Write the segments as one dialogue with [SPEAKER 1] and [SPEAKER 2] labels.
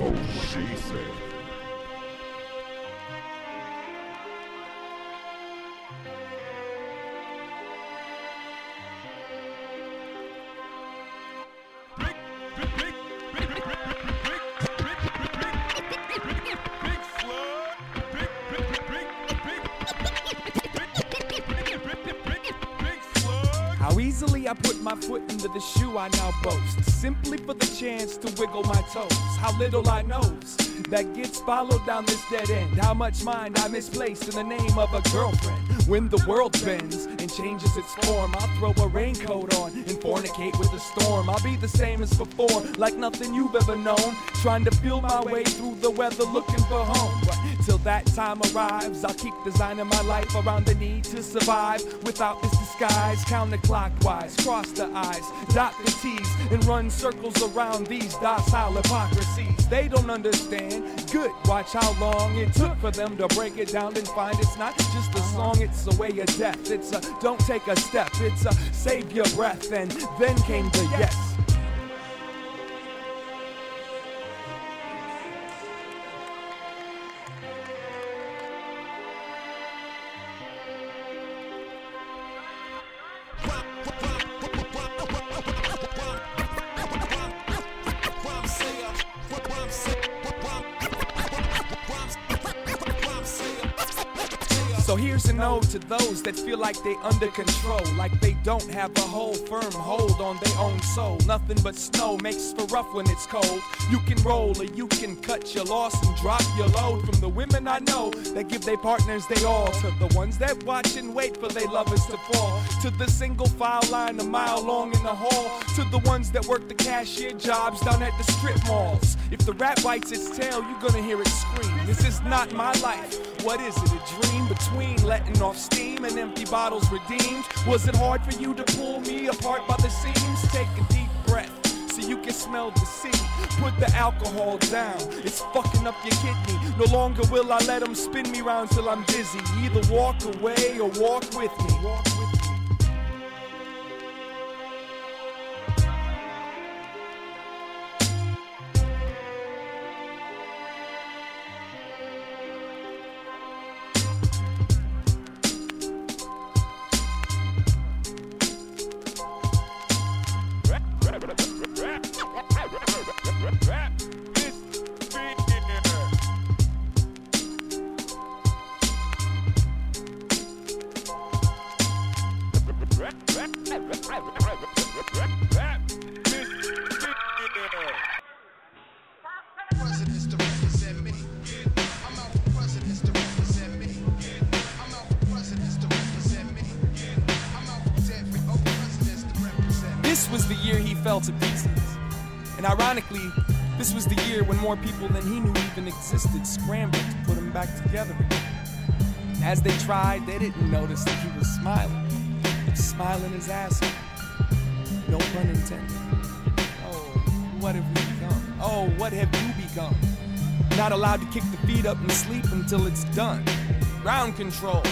[SPEAKER 1] Oh, she said.
[SPEAKER 2] How easily I put my foot into the shoe I now boast, simply for the chance to wiggle my toes. How little I knows that gets followed down this dead end. How much mind I misplaced in the name of a girlfriend. When the world bends and changes its form, I'll throw a raincoat on and fornicate with the storm. I'll be the same as before, like nothing you've ever known, trying to feel my way through the weather looking for home. But till that time arrives, I'll keep designing my life around the need to survive without this disguise. Counterclockwise, cross the I's, dot the T's, and run circles around these docile hypocrisies. They don't understand. Good, watch how long it took for them to break it down and find it's not just a song, it's a way of death. It's a don't take a step, it's a save your breath, and then came the yes. So here's an ode to those that feel like they under control, like they don't have a whole firm hold on their own soul. Nothing but snow makes for rough when it's cold. You can roll or you can cut your loss and drop your load. From the women I know that give their partners they all, to the ones that watch and wait for their lovers to fall, to the single file line a mile long in the hall, to the ones that work the cashier jobs down at the strip malls. If the rat bites its tail, you're gonna hear it scream. This is not my life. What is it, a dream between letting off steam and empty bottles redeemed? Was it hard for you to pull me apart by the seams? Take a deep breath so you can smell the sea. Put the alcohol down, it's fucking up your kidney. No longer will I let them spin me round till I'm dizzy. Either walk away or walk with me. Walk with me. This was the year he fell to pieces. And ironically, this was the year when more people than he knew even existed scrambled to put him back together again. And as they tried, they didn't notice that he was smiling. Smiling his ass off. No pun intended. Oh, what have we become? Oh, what have you become? Not allowed to kick the feet up and sleep until it's done. Ground control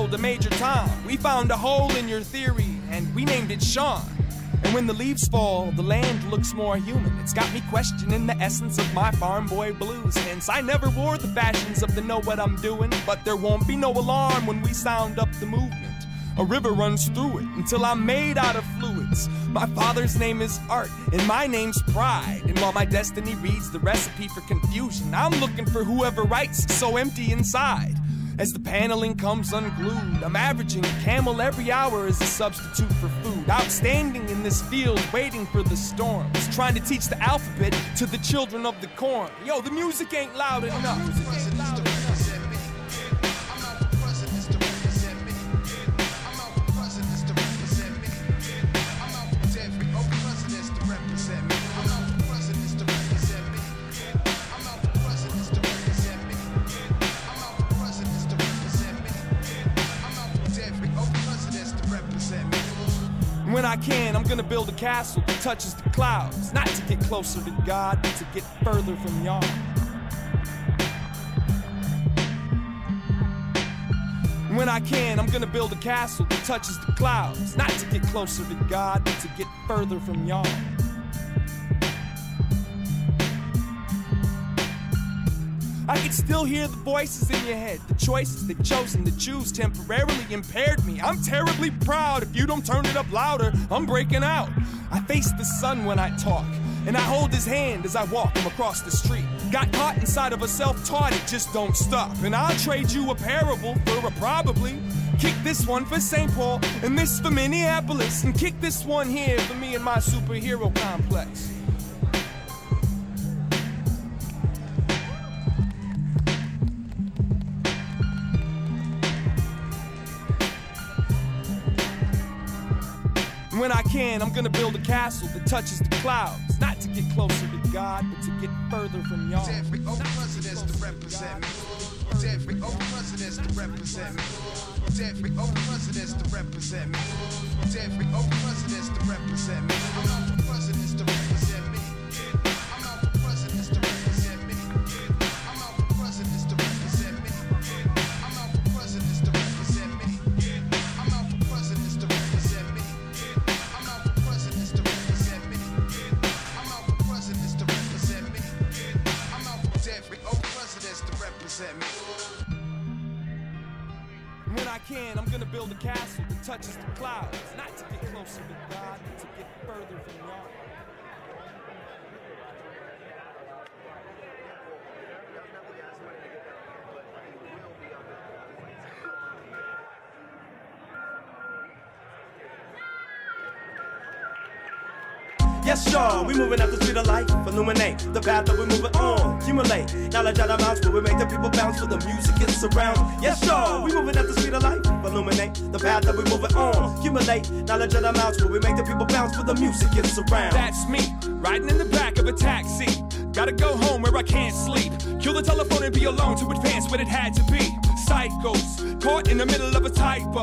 [SPEAKER 2] to Major Tom. We found a hole in your theory, and we named it Sean. And when the leaves fall, the land looks more human. It's got me questioning the essence of my farm boy blues. Hence, I never wore the fashions of the know what I'm doing. But there won't be no alarm when we sound up the movement. A river runs through it until I'm made out of fluids. My father's name is Art, and my name's Pride. And while my destiny reads the recipe for confusion, I'm looking for whoever writes so empty inside. As the paneling comes unglued, I'm averaging a camel every hour as a substitute for food. Outstanding in this field, waiting for the storms. Trying to teach the alphabet to the children of the corn. Yo, the music ain't loud enough. When I can, I'm gonna build a castle that touches the clouds. Not to get closer to God, but to get further from y'all. When I can, I'm gonna build a castle that touches the clouds. Not to get closer to God, but to get further from y'all. I can still hear the voices in your head. The choices they've chosen to choose temporarily impaired me. I'm terribly proud. If you don't turn it up louder, I'm breaking out. I face the sun when I talk, and I hold his hand as I walk him across the street. Got caught inside of a self-taught, it just don't stop. And I'll trade you a parable for a probably. Kick this one for St. Paul, and this for Minneapolis, and kick this one here for me and my superhero complex. When I can, I'm gonna build a castle that touches the clouds. Not to get closer to God, but to get further from y'all.
[SPEAKER 3] Every old president's to represent me. Every old president's to represent me. Every old president's to represent me. Every old president's to represent me. I'm out for presidents to represent me. I'm out for presidents to represent me. I'm out for presidents to represent me. I'm out for presidents to represent me. I'm out for presidents to represent me. I'm out for presidents to represent me. I'm out for presidents to represent me. I'm out for every old presidents to represent me.
[SPEAKER 2] When I can, I'm gonna build a castle that touches the clouds. Not to get closer to God, but to get further from y'all.
[SPEAKER 4] Yes, sure, we moving at the speed of light. Illuminate the path that we're moving on. Accumulate knowledge at amounts where we make the people bounce with the music gets around. Yes, sure, we moving at the speed of light. Illuminate the path that we're moving on. Accumulate knowledge at amounts where we make the people bounce with the music gets around.
[SPEAKER 2] That's me, riding in the back of a taxi. Gotta go home where I can't sleep. Kill the telephone and be alone to advance what it had to be. Psychos, caught in the middle of a typo.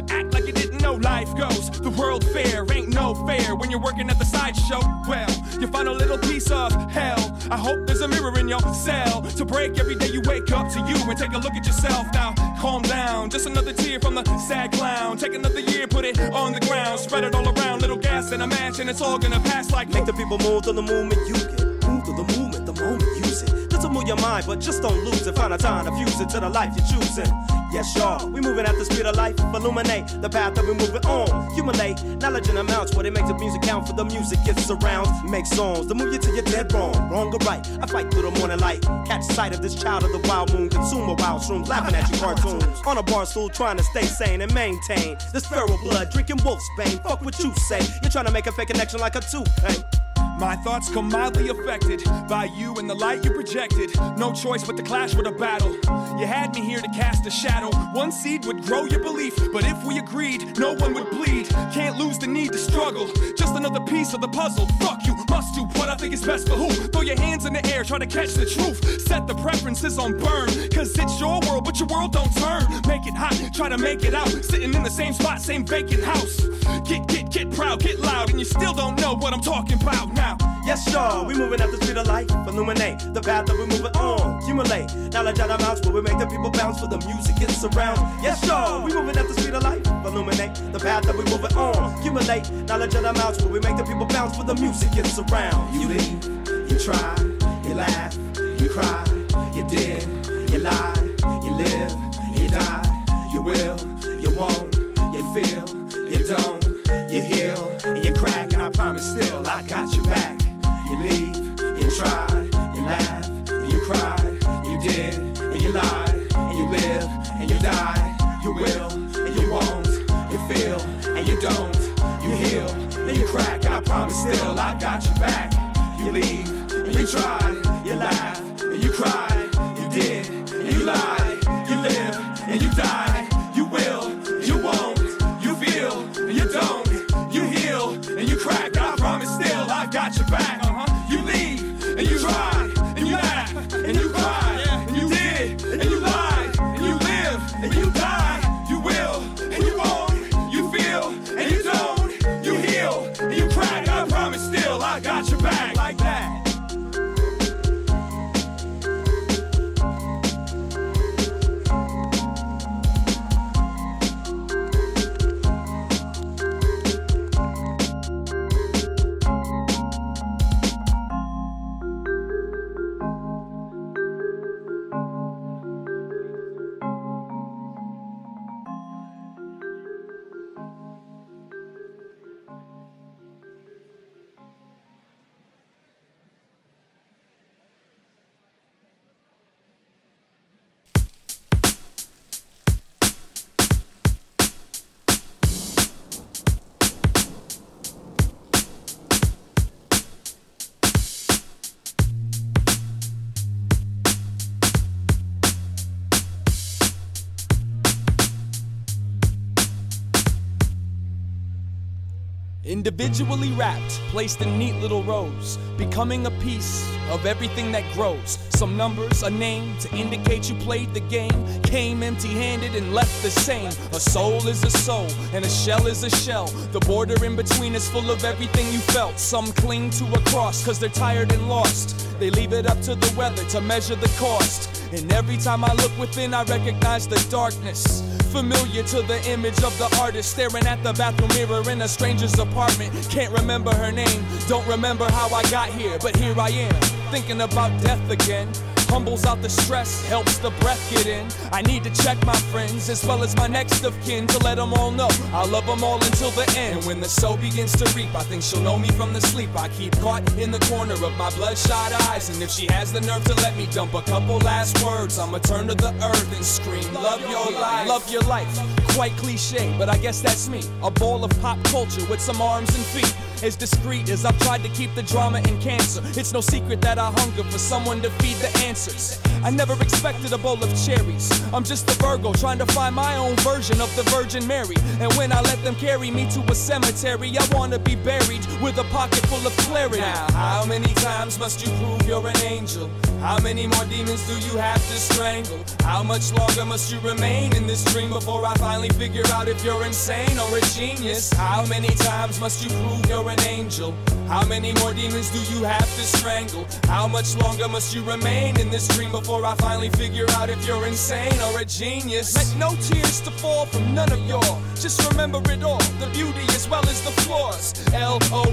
[SPEAKER 2] Act like you didn't know life goes. The world fair ain't no fair when you're working at the sideshow. Well, you find a little piece of hell. I hope there's a mirror in your cell to break every day you wake up to you and take a look at yourself. Now, calm down, just another tear from the sad clown. Take another year, put it on the ground, spread it all around, little gas, and imagine it's all gonna pass like.
[SPEAKER 4] Make the people move to the movement you get. Move to the movement, the moment you use it. This'll move your mind, but just don't lose it. Find a time to fuse it to the life you're choosing. Yes, sure, we moving at the speed of life. Illuminate the path that we're moving on. Accumulate knowledge in amounts where they make the music count for the music gets around. Make songs to move you till you're dead wrong. Wrong or right, I fight through the morning light. Catch sight of this child of the wild moon. Consume a wild shrooms, laughing at you cartoons. On a bar stool trying to stay sane and maintain this feral blood, drinking wolf's bane. Fuck what you say, you're trying to make a fake connection like a toupee.
[SPEAKER 2] My thoughts come mildly affected by you and the light you projected. No choice but to clash with a battle. You had me here to cast a shadow. One seed would grow your belief, but if we agreed, no one would bleed. Can't lose the need to struggle. Just another piece of the puzzle. Fuck you, must do what I think is best for who. Throw your hands in the air, try to catch the truth. Set the preferences on burn, cause it's your world, but your world don't turn. Make it hot, try to make it out. Sitting in the same spot, same vacant house. Get proud, get loud, and you still don't know what I'm talking about now.
[SPEAKER 4] Yes, sure, we moving at the speed of light. Illuminate the path that we're moving on. Accumulate knowledge at amounts where we make the people bounce for the music gets around. Yes, sure, we moving at the speed of light. Illuminate the path that we're moving on. Accumulate knowledge at amounts where we make the people bounce for the music gets around. You leave, you try, you laugh, you cry, you did, you lie, you live, you die, you will, you won't, you feel, you don't, you heal, and you crack, and I promise still I got your back. You leave, you try, you laugh, you cry, you did, and you lied, and you live, and you die, you will, and you won't, you feel, and you don't, you heal, and you crack, and I promise still I got your back. You leave, and you try, you laugh, and you cry, you did, and you lied, you live, and you die, you will, you won't, you feel, and you don't, you heal, and you crack, I promise still I got your back. You leave, and you try, and you laugh, and you cry, and you did, and you lied, and you live, and you die, you will, and you won't, you feel, and you don't, you heal, and you crack, I promise still I got your back. Like that.
[SPEAKER 2] Individually wrapped, placed in neat little rows, becoming a piece of everything that grows. Some numbers, a name to indicate you played the game. Came empty-handed and left the same. A soul is a soul, and a shell is a shell. The border in between is full of everything you felt. Some cling to a cross cause they're tired and lost. They leave it up to the weather to measure the cost. And every time I look within, I recognize the darkness. Familiar to the image of the artist, staring at the bathroom mirror in a stranger's apartment. Can't remember her name, don't remember how I got here, but here I am, thinking about death again. Humbles out the stress, helps the breath get in. I need to check my friends as well as my next of kin to let them all know I love them all until the end. And when the soul begins to reap, I think she'll know me from the sleep I keep caught in the corner of my bloodshot eyes. And if she has the nerve to let me dump a couple last words, I'ma turn to the earth and scream, love your life. Love your life, quite cliche, but I guess that's me. A ball of pop culture with some arms and feet. As discreet as I've tried to keep the drama and cancer, it's no secret that I hunger for someone to feed the answers. I never expected a bowl of cherries. I'm just a Virgo trying to find my own version of the Virgin Mary. And when I let them carry me to a cemetery, I wanna be buried with a pocket full of clarity. Now, how many times must you prove you're an angel? How many more demons do you have to strangle? How much longer must you remain in this dream before I finally figure out if you're insane or a genius? How many times must you prove you're an angel? How many more demons do you have to strangle? How much longer must you remain in this dream before I finally figure out if you're insane or a genius? Let no tears to fall from none of y'all. Just remember it all, the beauty as well as the flaws. L-O-V-E-L-I-F-E.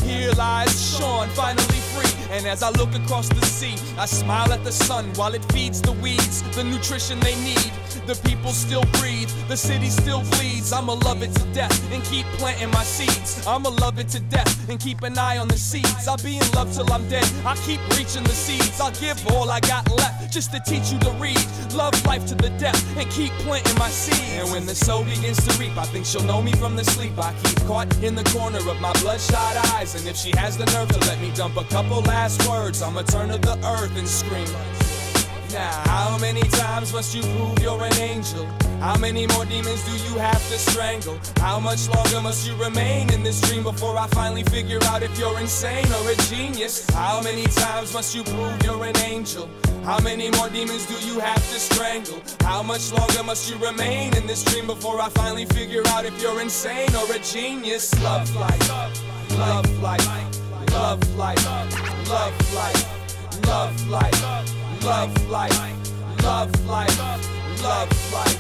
[SPEAKER 2] Here lies Sean, finally free. And as I look across the sea, I smile at the sun while it feeds the weeds the nutrition they need. The people still breathe, the city still bleeds. I'ma love it to death and keep planting my seeds. I'ma love it to death and keep an eye on the seeds. I'll be in love till I'm dead, I keep reaching the seeds. I'll give all I got left just to teach you to read. Love life to the death and keep planting my seeds. And when the soul begins to reap, I think she'll know me from the sleep I keep caught in the corner of my bloodshot eyes. And if she has the nerve to let me dump a couple last words, I'ma turn to the earth and scream. Now, how many times must you prove you're an angel? How many more demons do you have to strangle? How much longer must you remain in this dream before I finally figure out if you're insane or a genius? How many times must you prove you're an angel? How many more demons do you have to strangle? How much longer must you remain in this dream before I finally figure out if you're insane or a genius? Love life, love life, love life, love life, love life. Love life, love life, love life, love life,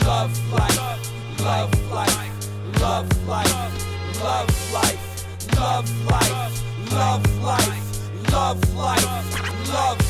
[SPEAKER 2] love life, love life, love life, love life, love life, love life, love life.